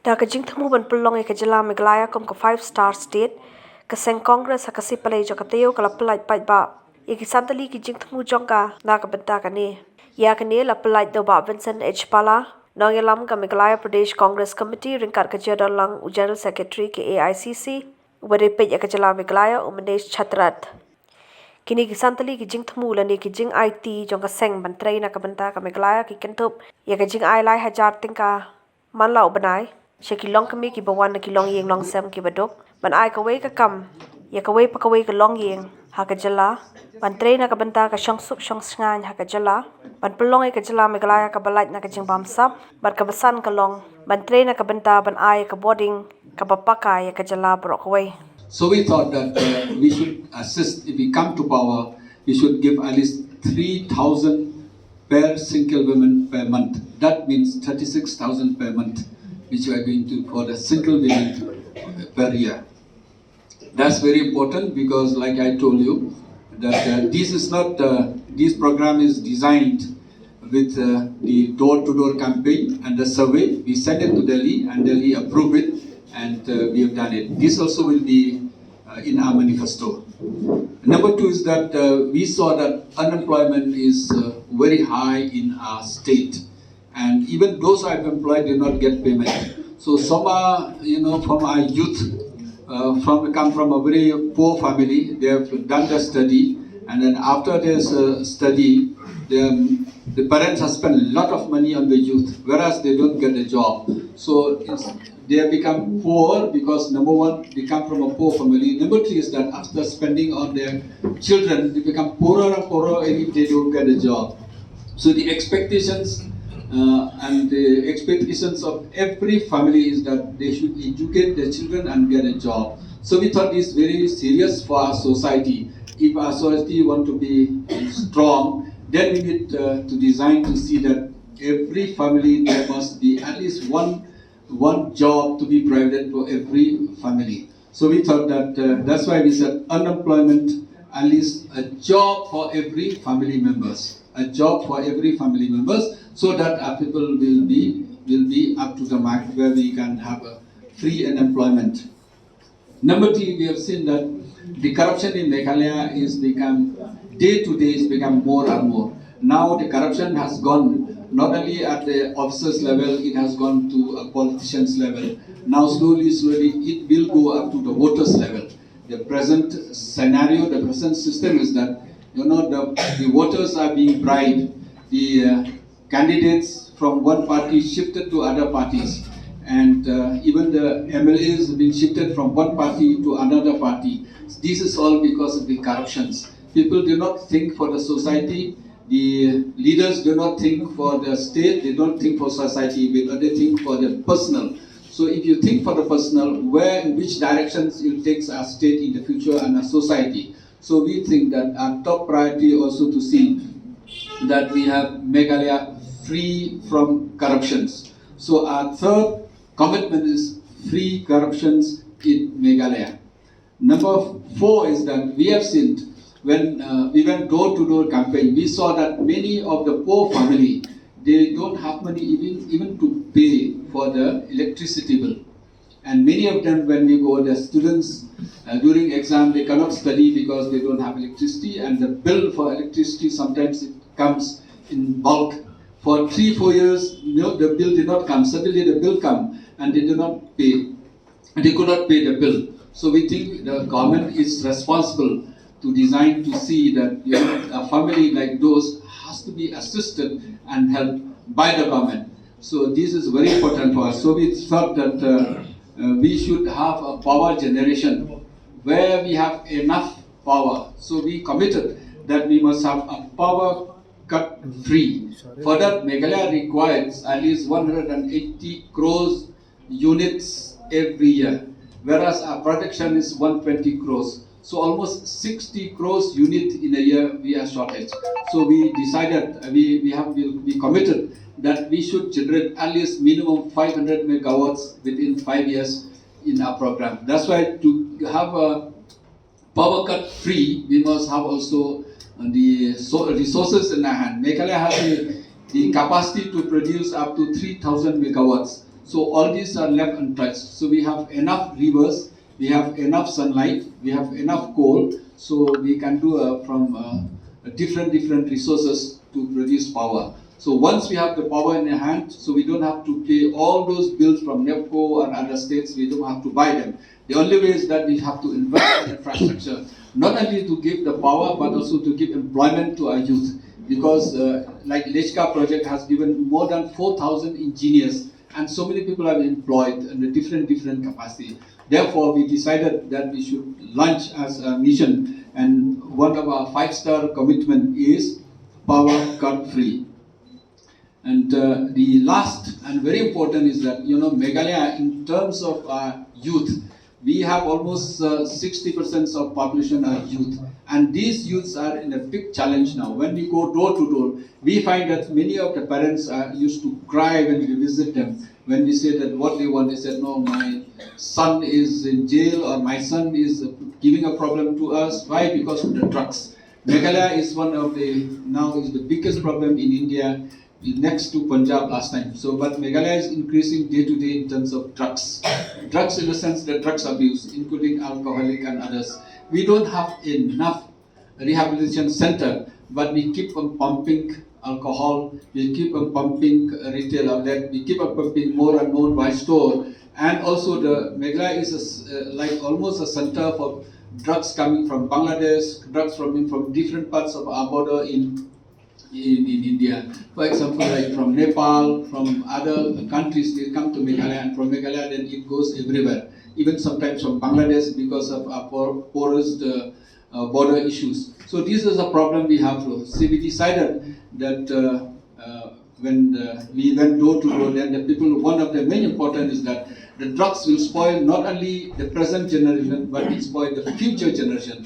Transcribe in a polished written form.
Ya ka jing thamu ban pulong e ka jala Meghalaya kom ka 5-star state ka seng Congress ha ka sipalay jo ka teo ka lapalay pai ba. E ki santali ki jing thamu jong ka na ka benta ka ne. Ya ka ne lapalay do ba Vincent H. Pala. Longiing ka Meghalaya Pradesh Congress Committee ringkat ka jadal lang General Secretary ke AICC. Ubade pe ya ka jala Meghalaya Umanesh Chatrat. Kini ki santali ki jing thamu la ne ki jing IT jong ka seng ban train na ka benta ka Meghalaya ki kentup. Ya ka jing ai lai hajar tingka man lau banai. Shaki long kami ki bawan na ki Longiing long sem ki badok. Ban ai ka wei ka kam. Ya ka wei pa ka wei ka Longiing. Ha ka jala. Ban train na ka benta ka syong suk syong sngan ha ka jala. Ban pelong e ka jala Meghalaya ka balait na ka jing bam sap. Ban ka basan ka long. Ban train na ka benta ban ai ka boarding ka bapaka ya ka jala brok wei. So we thought that we should assist, if we come to power, we should give at least 3,000 per single women per month. That means 36,000 per month, which we are going to for the single women per year. That's very important because, like I told you, that this is not, this program is designed with the door-to-door campaign and the survey. We sent it to Delhi and Delhi approved it, and we have done it. This also will be in our manifesto. Number two is that we saw that unemployment is very high in our state, and even those who are employed do not get payment. So some are, from our youth, come from a very poor family. They have done the study, and then after this study, the parents have spent a lot of money on the youth, whereas they don't get a job. So they have become poor because, number one, they come from a poor family. Number three is that after spending on their children, they become poorer and poorer if they don't get a job. So the expectations and the expectations of every family is that they should educate their children and get a job. So we thought this very serious for our society. If our society want to be strong, then we need to design to see that every family there must be at least one job to be provided for every family. So we thought that that's why we said unemployment, at least a job for every family members, a job for every family members, so that our people will be up to the mark where we can have a free unemployment. Number three, we have seen that the corruption in Meghalaya is become day to day is become more and more. Now the corruption has gone not only at the officers level, it has gone to a politicians level. Now slowly it will go up to the voters level. The present scenario, the present system is that the voters are being bribed. The candidates from one party shifted to other parties, and even the MLAs have been shifted from one party to another party. This is all because of the corruptions. People do not think for the society. The leaders do not think for the state, they don't think for society, but they think for the personal. So if you think for the personal, in which directions it takes our state in the future and our society. So we think that our top priority also to see that we have Meghalaya free from corruptions. So our third commitment is free corruptions in Meghalaya. Number four is that we have seen when we went door-to-door campaign, we saw that many of the poor family, they don't have money even to pay for the electricity bill. And many of them, when we go, the students during exam, they cannot study because they don't have electricity, and the bill for electricity sometimes it comes in bulk. For 3-4 years, the bill did not come. Suddenly the bill come, and they do not pay. And they could not pay the bill. So we think the government is responsible to design to see that a family like those has to be assisted and helped by the government. So this is very important for us. So we thought that we should have a power generation where we have enough power. So we committed that we must have a power cut free. For that, Meghalaya requires at least 180 crores units every year, whereas our production is 120 crores. So almost 60 crores unit in a year we are shortage. So we decided, we committed that we should generate at least minimum 500 megawatts within 5 years in our program. That's why to have a power cut free, we must have also the resources in our hand. Meghalaya has the capacity to produce up to 3,000 megawatts. So all these are left untouched. So we have enough rivers, we have enough sunlight, we have enough coal, so we can do from different resources to produce power. So once we have the power in hand, so we don't have to pay all those bills from NEPCO and other states, we don't have to buy them. The only way is that we have to invest in infrastructure, not only to give the power, but also to give employment to our youth. Because like Lechka project has given more than 4,000 engineers, and so many people are employed in a different capacity. Therefore, we decided that we should launch as a mission, and one of our 5-star commitment is power cut free. And the last and very important is that, Meghalaya, in terms of youth, we have almost 60% of population are youth. And these youths are in a big challenge now. When we go door to door, we find that many of the parents used to cry when we visit them. When we say that what they want, they said, no, my son is in jail, or my son is giving a problem to us. Why? Because of the drugs. Meghalaya is is the biggest problem in India, next to Punjab last time. So, but Meghalaya is increasing day to day in terms of drugs. Drugs in the sense that drugs abuse, including alcoholic and others. We don't have enough rehabilitation center, but we keep on pumping alcohol, we keep on pumping retail outlet, we keep on pumping more and more by store. And also the Meghalaya is like almost a center for drugs coming from Bangladesh, drugs from different parts of our border in India. For example, like from Nepal, from other countries, they come to Meghalaya, and from Meghalaya then it goes everywhere. Even sometimes from Bangladesh because of our porous border issues. So this is a problem we have. So we decided that when we went door to door, then the people, one of the main important is that the drugs will spoil not only the present generation, but it spoil the future generation.